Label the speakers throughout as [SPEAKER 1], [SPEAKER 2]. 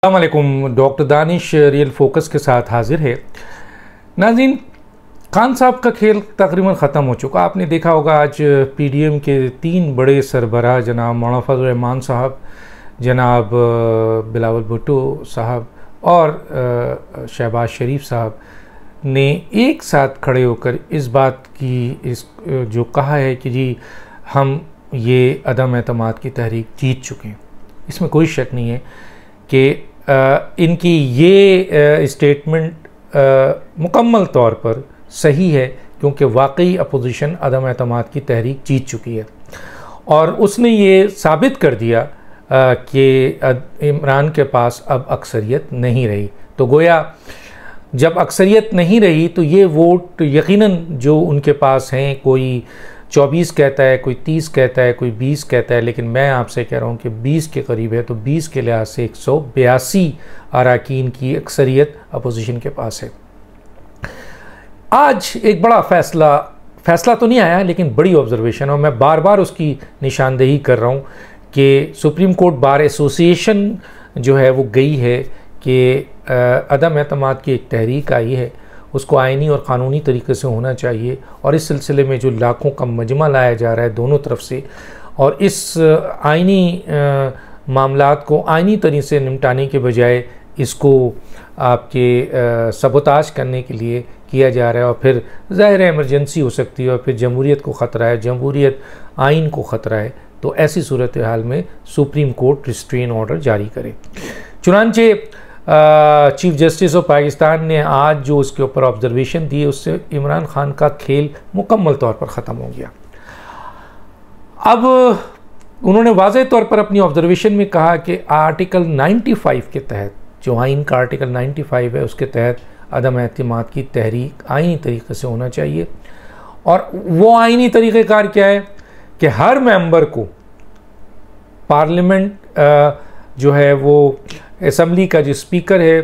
[SPEAKER 1] अस्सलाम वालेकुम। Doctor Danish real focus के साथ हाजिर है। नाज़रीन, खान साहब का खेल तकरीबन ख़त्म हो चुका। आपने देखा होगा आज पीडीएम के 3 बड़े सरबराह जनाब मौलाना फजल रहमान साहब, जनाब बिलावल भुट्टो साहब और शहबाज शरीफ साहब ने एक साथ खड़े होकर इस बात की जो कहा है कि जी हम ये अदम एतमाद की तहरीक जीत चुके हैं। इसमें कोई शक नहीं है कि इनकी ये स्टेटमेंट मुकम्मल तौर पर सही है, क्योंकि वाकई अपोजिशन अदम एतमाद की तहरीक जीत चुकी है और उसने ये साबित कर दिया कि इमरान के पास अब अक्सरियत नहीं रही। तो गोया जब अक्सरियत नहीं रही तो ये वोट यकीनन जो उनके पास हैं, कोई 24 कहता है, कोई 30 कहता है, कोई 20 कहता है, लेकिन मैं आपसे कह रहा हूँ कि 20 के करीब है। तो 20 के लिहाज से 182 अराकीन की अक्सरियत अपोजिशन के पास है। आज एक बड़ा फैसला तो नहीं आया, लेकिन बड़ी ऑब्जर्वेशन, और मैं बार बार उसकी निशानदेही कर रहा हूँ कि सुप्रीम कोर्ट बार एसोसिएशन जो है वो गई है कि अदम एतमाद की एक तहरीक आई है, उसको आइनी और क़ानूनी तरीके से होना चाहिए। और इस सिलसिले में जो लाखों का मजमा लाया जा रहा है दोनों तरफ से, और इस आइनी मामलात को आइनी तरीके से निपटाने के बजाय इसको आपके सबोताज करने के लिए किया जा रहा है, और फिर ज़ाहिर है इमरजेंसी हो सकती है और फिर जमहूरियत को ख़तरा है, जमहूरियत आइन को ख़तरा है। तो ऐसी सूरत हाल में सुप्रीम कोर्ट रिस्ट्रेन ऑर्डर जारी करे। चुनांचे चीफ जस्टिस ऑफ पाकिस्तान ने आज जो उसके ऊपर ऑब्जर्वेशन दी, उससे इमरान खान का खेल मुकम्मल तौर पर ख़त्म हो गया। अब उन्होंने वाज़ेह तौर पर अपनी ऑब्जर्वेशन में कहा कि आर्टिकल 95 के तहत, जो आइन का आर्टिकल 95 है, उसके तहत अदम एतमाद की तहरीक आइनी तरीके से होना चाहिए। और वो आइनी तरीक़ेकार क्या है कि हर मेंबर को पार्लियामेंट जो है वो असम्बली का जो स्पीकर है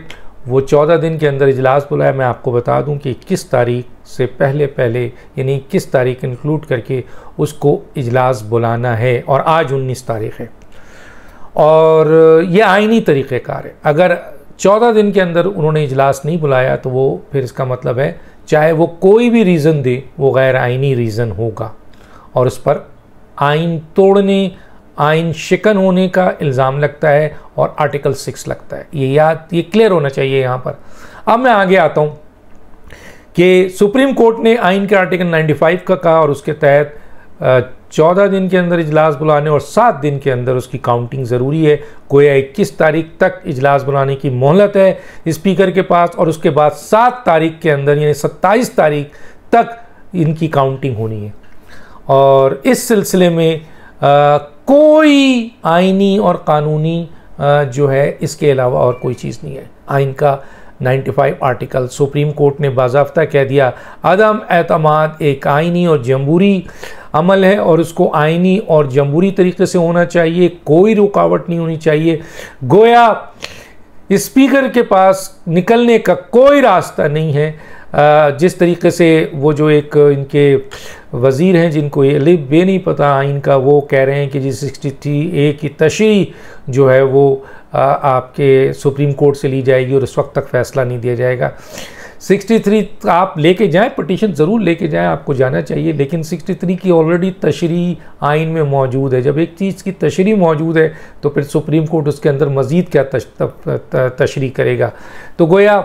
[SPEAKER 1] वो 14 दिन के अंदर इजलास बुलाए। मैं आपको बता दूं कि 21 तारीख से पहले यानी 21 तारीख इंक्लूड करके उसको इजलास बुलाना है, और आज 19 तारीख है और ये आइनी तरीक़ेकार है। अगर 14 दिन के अंदर उन्होंने इजलास नहीं बुलाया तो वो फिर इसका मतलब है चाहे वो कोई भी रीज़न दे वो गैर आइनी रीज़न होगा और उस पर आइन तोड़ने, आइन शिकन होने का इल्ज़ाम लगता है और आर्टिकल 6 लगता है। ये क्लियर होना चाहिए यहाँ पर। अब मैं आगे आता हूँ कि सुप्रीम कोर्ट ने आइन के आर्टिकल 95 का कहा और उसके तहत 14 दिन के अंदर इजलास बुलाने और 7 दिन के अंदर उसकी काउंटिंग ज़रूरी है। गोया 21 तारीख तक इजलास बुलाने की मोहलत है स्पीकर के पास, और उसके बाद 7 तारीख के अंदर यानी 27 तारीख तक इनकी काउंटिंग होनी है। और इस सिलसिले में कोई आइनी और क़ानूनी जो है इसके अलावा और कोई चीज़ नहीं है। आइन का 95 आर्टिकल सुप्रीम कोर्ट ने बाज़ाफ्ता कह दिया, अदम एतमाद एक आइनी और जमहूरी अमल है और उसको आइनी और जमहूरी तरीके से होना चाहिए, कोई रुकावट नहीं होनी चाहिए। गोया स्पीकर के पास निकलने का कोई रास्ता नहीं है। जिस तरीके से वो जो एक इनके वज़ीर हैं जिनको ये अलिफ बे नहीं पता आइन का, वो कह रहे हैं कि जी 63A की तशरीह जो है वो आपके सुप्रीम कोर्ट से ली जाएगी और उस वक्त तक फ़ैसला नहीं दिया जाएगा। 63 आप लेके जाएं, पटिशन ज़रूर लेके जाएं, आपको जाना चाहिए, लेकिन 63 की ऑलरेडी तशरीह आइन में मौजूद है। जब एक चीज़ की तशरीह मौजूद है तो फिर सुप्रीम कोर्ट उसके अंदर मज़ीद क्या तशरीह करेगा। तो गोया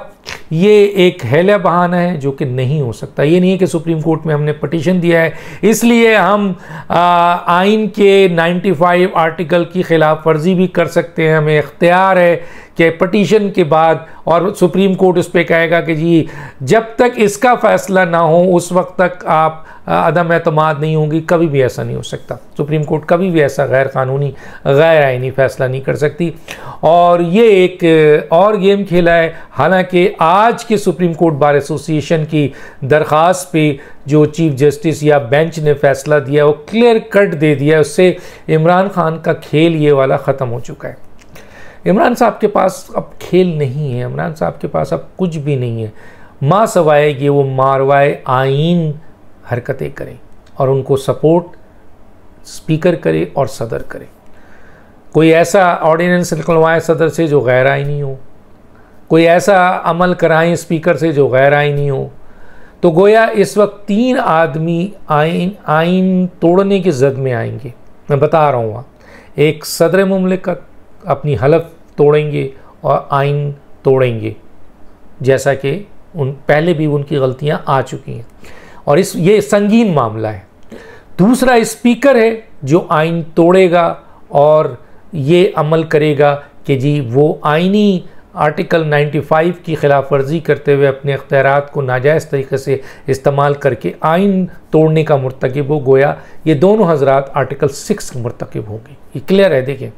[SPEAKER 1] ये एक हेला बहाना है जो कि नहीं हो सकता। ये नहीं है कि सुप्रीम कोर्ट में हमने पटिशन दिया है इसलिए हम आइन के 95 आर्टिकल की खिलाफ वर्जी भी कर सकते हैं। हमें इख्तियार है कि पटिशन के बाद और सुप्रीम कोर्ट उस पर कहेगा कि जी जब तक इसका फ़ैसला ना हो उस वक्त तक आप अदम एतमाद नहीं होंगी। कभी भी ऐसा नहीं हो सकता। सुप्रीम कोर्ट कभी भी ऐसा गैर कानूनी, गैर आइनी फ़ैसला नहीं कर सकती। और ये एक और गेम खेला है। हालांकि आज के सुप्रीम कोर्ट बार एसोसिएशन की दरख्वास्त पे जो चीफ जस्टिस या बेंच ने फ़ैसला दिया वो क्लियर कट दे दिया, उससे इमरान खान का खेल ये वाला ख़त्म हो चुका है। इमरान साहब के पास अब खेल नहीं है, इमरान साहब के पास अब कुछ भी नहीं है माँ सवाए कि वो मारवाए आइन हरकतें करें और उनको सपोर्ट स्पीकर करे और सदर करे। कोई ऐसा ऑर्डिनेंस निकलवाएं सदर से जो गैर आईनी हो, कोई ऐसा अमल कराएं स्पीकर से जो गैर आईनी हो। तो गोया इस वक्त 3 आदमी आइन तोड़ने की जद में आएंगे। मैं बता रहा हूँ, एक सदर मुमलिकत अपनी हलफ तोड़ेंगे और आइन तोड़ेंगे, जैसा कि पहले भी उनकी गलतियाँ आ चुकी हैं और ये संगीन मामला है। दूसरा स्पीकर है जो आइन तोड़ेगा और ये अमल करेगा कि जी वो आइनी आर्टिकल 95 की खिलाफ वर्जी करते हुए अपने अख्तियारात को नाजायज़ तरीके से इस्तेमाल करके आइन तोड़ने का मुर्तकिब हो। गोया ये दोनों हजरात आर्टिकल 6 के मुर्तकिब होंगे, ये क्लियर है। देखिए,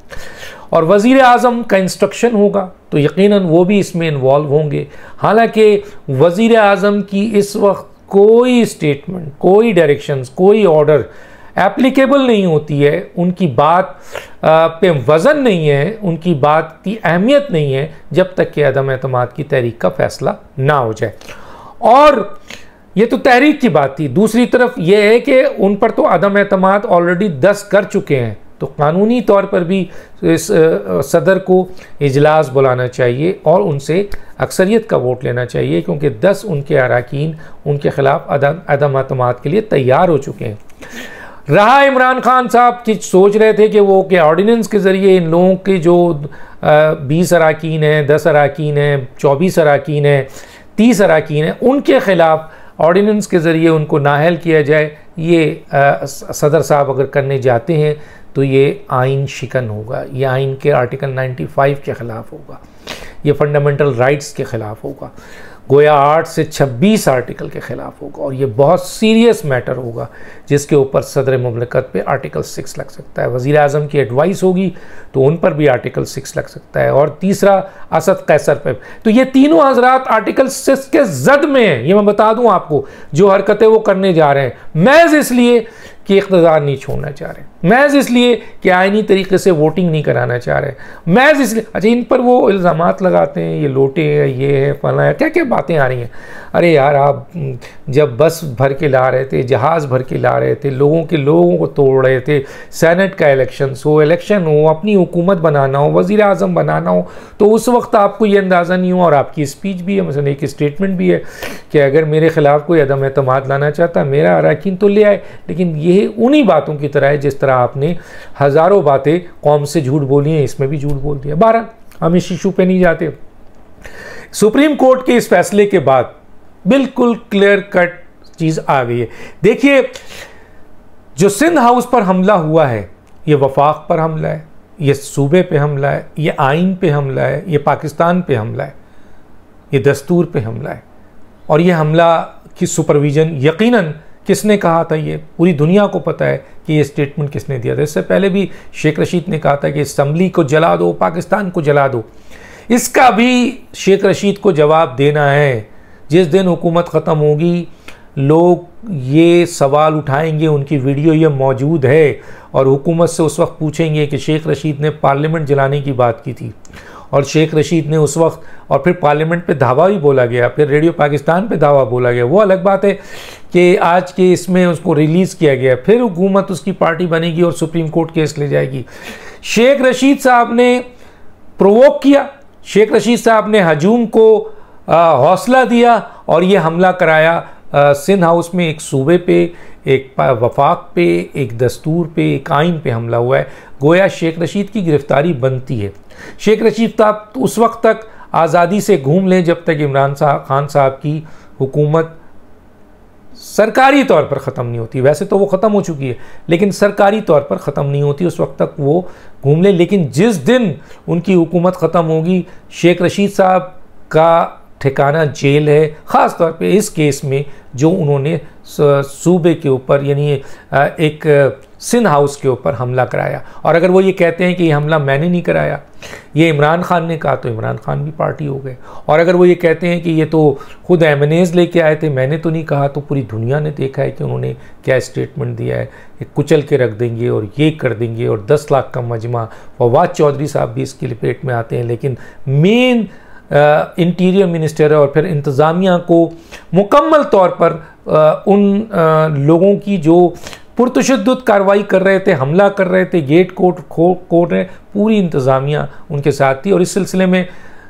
[SPEAKER 1] और वज़ीर आज़म का इंस्ट्रक्शन होगा तो यकीनन वो भी इसमें इन्वॉल्व होंगे। हालांकि वज़ीर आज़म की इस वक्त कोई स्टेटमेंट, कोई डायरेक्शंस, कोई ऑर्डर एप्लीकेबल नहीं होती है, उनकी बात पे वज़न नहीं है, उनकी बात की अहमियत नहीं है जब तक कि अदम एतमाद की तहरीक का फ़ैसला ना हो जाए। और ये तो तहरीक की बात थी। दूसरी तरफ ये है कि उन पर तो अदम एतमाद ऑलरेडी 10 कर चुके हैं, तो कानूनी तौर पर भी इस सदर को इजलास बुलाना चाहिए और उनसे अक्सरियत का वोट लेना चाहिए, क्योंकि 10 उनके अरकान उनके ख़िलाफ़ अदम एतमाद के लिए तैयार हो चुके हैं। रहा इमरान खान साहब कि सोच रहे थे कि वो के ऑर्डिनेंस के ज़रिए इन लोगों के जो 20 अरकान हैं, 10 अरकान हैं, 24 अरकान हैं, 30 अरकान हैं, उनके ख़िलाफ़ ऑर्डिनेंस के ज़रिए उनको नाअहल किया जाए। ये सदर साहब अगर करने जाते हैं तो ये आइन शिकन होगा, ये आइन के आर्टिकल 95 के ख़िलाफ़ होगा, ये फंडामेंटल राइट्स के ख़िलाफ़ होगा, गोया 8 से 26 आर्टिकल के ख़िलाफ़ होगा और ये बहुत सीरियस मैटर होगा जिसके ऊपर सदर मुमलिकत पे आर्टिकल 6 लग सकता है। वज़ीर आज़म की एडवाइस होगी तो उन पर भी आर्टिकल 6 लग सकता है। और तीसरा असद कैसर पे, तो ये तीनों हजरात आर्टिकल 6 के जद में हैं। ये मैं बता दूं आपको, जो हरकतें वो करने जा रहे हैं महज इसलिए कि इक़्तिदार नहीं छोड़ना चाह रहे, महज इसलिए कि आइनी तरीके से वोटिंग नहीं कराना चाह रहे, महज इसलिए। अच्छा, इन पर वो इल्ज़ामात लगाते हैं, ये लोटे है, ये है, फला है, क्या क्या बातें आ रही हैं। अरे यार, आप जब बस भर के ला रहे थे, जहाज़ भर के ला रहे थे, लोगों को तोड़ रहे थे, सेनेट का इलेक्शन हो, अपनी हुकूमत बनाना हो, वज़ीर आज़म बनाना हो, तो उस वक्त आपको ये अंदाज़ा नहीं हुआ। और आपकी स्पीच भी है, मसलन एक स्टेटमेंट भी है कि अगर मेरे ख़िलाफ़ कोई अदम एतमाद लाना चाहता, मेरा अरकान तो ले आए। लेकिन ये उन्हीं बातों की तरह है जिस तरह आपने हज़ारों बातें कौम से झूठ बोली हैं, इसमें भी झूठ बोल दिया। 12 हम इस इशू पे नहीं जाते। सुप्रीम कोर्ट के इस फैसले के बाद बिल्कुल क्लियर कट चीज़ आ गई है। देखिए, जो सिंध हाउस पर हमला हुआ है, ये वफाक पर हमला है, ये सूबे पे हमला है, ये आइन पे हमला है, ये पाकिस्तान पे हमला है, ये दस्तूर पे हमला है। और ये हमला की सुपरविज़न यकीनन किसने कहा था, ये पूरी दुनिया को पता है कि ये स्टेटमेंट किसने दिया था। इससे पहले भी शेख रशीद ने कहा था कि असम्बली को जला दो, पाकिस्तान को जला दो। इसका भी शेख रशीद को जवाब देना है। जिस दिन हुकूमत ख़त्म होगी, लोग ये सवाल उठाएंगे, उनकी वीडियो ये मौजूद है, और हुकूमत से उस वक्त पूछेंगे कि शेख रशीद ने पार्लियामेंट जलाने की बात की थी, और शेख रशीद ने उस वक्त, और फिर पार्लियामेंट पे धावा भी बोला गया, फिर रेडियो पाकिस्तान पे धावा बोला गया। वो अलग बात है कि आज के इसमें उसको रिलीज़ किया गया, फिर हुकूमत उसकी पार्टी बनेगी और सुप्रीम कोर्ट केस ले जाएगी। शेख रशीद साहब ने प्रोवोक किया, शेख रशीद साहब ने हजूम को हौसला दिया और ये हमला कराया सिंध हाउस में। एक सूबे पे, एक वफाक पे, एक दस्तूर पे, एक आइन पे हमला हुआ है। गोया शेख रशीद की गिरफ्तारी बनती है। शेख रशीद साहब उस वक्त तक आज़ादी से घूम लें जब तक इमरान खान साहब की हुकूमत सरकारी तौर पर ख़त्म नहीं होती। वैसे तो वो ख़त्म हो चुकी है, लेकिन सरकारी तौर पर ख़त्म नहीं होती, उस वक्त तक वो घूम ले। लेकिन जिस दिन उनकी हुकूमत ख़त्म होगी, शेख रशीद साहब का ठिकाना जेल है, ख़ास तौर पे इस केस में जो उन्होंने सूबे के ऊपर, यानी एक सिंध हाउस के ऊपर हमला कराया। और अगर वो ये कहते हैं कि ये हमला मैंने नहीं कराया, ये इमरान खान ने कहा, तो इमरान खान भी पार्टी हो गए। और अगर वो ये कहते हैं कि ये तो खुद एमएनएज़ लेके आए थे, मैंने तो नहीं कहा, तो पूरी दुनिया ने देखा है कि उन्होंने क्या स्टेटमेंट दिया है, ये कुचल के रख देंगे और ये कर देंगे, और 10 लाख का मजमा। फवाद चौधरी साहब भी इसकी लपेट में आते हैं, लेकिन मेन इंटीरियर मिनिस्टर और फिर इंतज़ामिया को मुकम्मल तौर पर उन लोगों की जो पुरतशद्दुद कार्रवाई कर रहे थे, हमला कर रहे थे, गेट खोल रहे, पूरी इंतज़ामिया उनके साथ थी। और इस सिलसिले में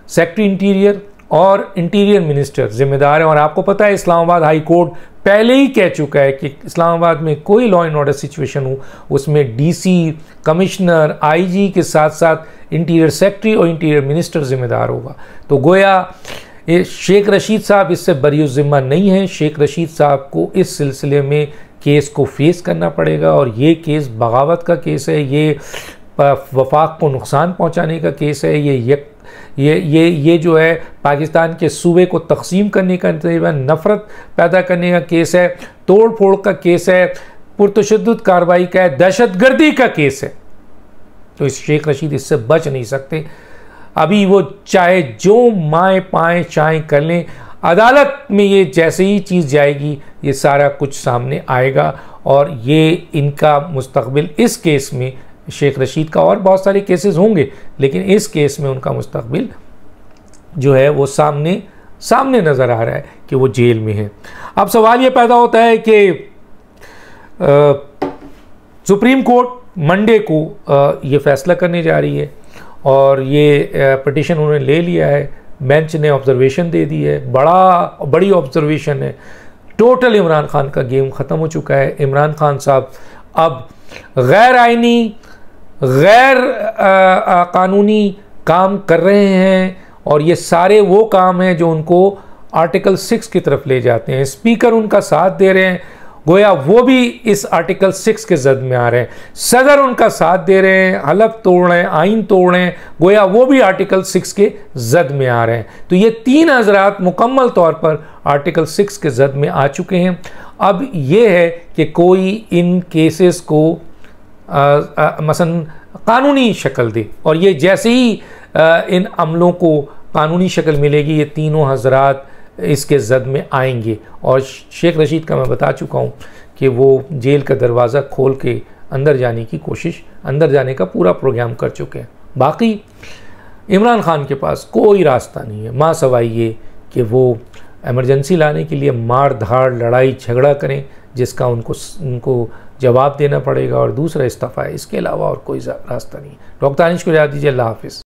[SPEAKER 1] सेक्रेटरी इंटीरियर और इंटीरियर मिनिस्टर जिम्मेदार हैं। और आपको पता है इस्लामाबाद हाई कोर्ट पहले ही कह चुका है कि इस्लामाबाद में कोई लॉ एंड ऑर्डर सिचुएशन हो उसमें डीसी, कमिश्नर, आईजी के साथ साथ इंटीरियर सेक्रेटरी और इंटीरियर मिनिस्टर जिम्मेदार होगा। तो गोया शेख रशीद साहब इससे बरीउज़्ज़िम्मा नहीं है। शेख रशीद साहब को इस सिलसिले में केस को फेस करना पड़ेगा और ये केस बगावत का केस है, ये वफाक को नुकसान पहुंचाने का केस है, ये जो है पाकिस्तान के सूबे को तकसीम करने का, नफ़रत पैदा करने का केस है, तोड़ फोड़ का केस है, पुरतशद्दुद कार्रवाई का है, दहशतगर्दी का केस है। तो इस शेख रशीद इससे बच नहीं सकते। अभी वो चाहे जो माएँ पाएँ चाहें कर लें, अदालत में ये जैसे ही चीज़ जाएगी ये सारा कुछ सामने आएगा और ये इनका मुस्तकबिल इस केस में, शेख रशीद का और बहुत सारे केसेस होंगे लेकिन इस केस में उनका मुस्तकबिल जो है वो सामने नज़र आ रहा है कि वो जेल में है। अब सवाल ये पैदा होता है कि सुप्रीम कोर्ट मंडे को ये फैसला करने जा रही है और ये पिटीशन उन्होंने ले लिया है, बेंच ने ऑब्जर्वेशन दे दी है, बड़ी ऑब्जर्वेशन है। टोटल इमरान खान का गेम ख़त्म हो चुका है। इमरान खान साहब अब गैर आइनी, गैर कानूनी काम कर रहे हैं और ये सारे वो काम हैं जो उनको आर्टिकल 6 की तरफ ले जाते हैं। स्पीकर उनका साथ दे रहे हैं, गोया वो भी इस आर्टिकल 6 के जद में आ रहे हैं। सदर उनका साथ दे रहे हैं, हलफ तोड़ रहे हैं, आइन तोड़ रहे हैं, गोया वो भी आर्टिकल 6 के जद में आ रहे हैं। तो ये तीन हजरात मुकम्मल तौर पर आर्टिकल 6 के जद में आ चुके हैं। अब ये है कि कोई इन केसेस को मसलन कानूनी शक्ल दे और ये जैसे ही इन अमलों को कानूनी शक्ल मिलेगी ये तीनों हजरात इसके जद में आएंगे। और शेख रशीद का मैं बता चुका हूँ कि वो जेल का दरवाज़ा खोल के अंदर जाने की कोशिश, अंदर जाने का पूरा प्रोग्राम कर चुके हैं। बाकी इमरान खान के पास कोई रास्ता नहीं है माँ सवाई ये कि वो एमरजेंसी लाने के लिए मार धाड़, लड़ाई झगड़ा करें जिसका उनको जवाब देना पड़ेगा और दूसरा इस्तीफ़ा है। इसके अलावा और कोई रास्ता नहीं है। डॉक्टर दानिश को इजाज़त दीजिए। अल्लाह हाफ़िज़।